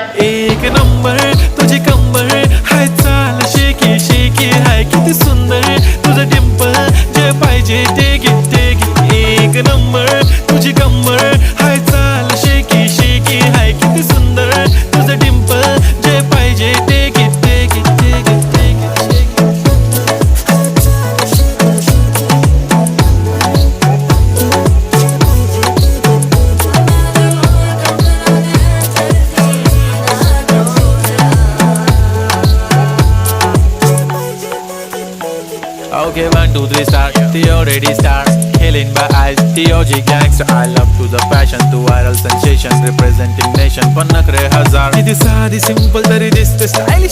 एक नंबर तुझी कंबर हाय चाल शेकी शेकी हाय किती सुंदर तुझं डिंपल जे पाहिजे ते घे एक नंबर तुझी कंबर हाय चाल शेकी शेकी हाय किती सुंदर तुझं डिंपल जे पाहिजे ते घे Okay, 1, 2, 3 start. The already starts. Killing by eyes. The OG gangster. I love to the fashion, to viral sensations, representing nation. पण नखरे हजार किती साधी सिंपल तरी दिसते स्टायलिश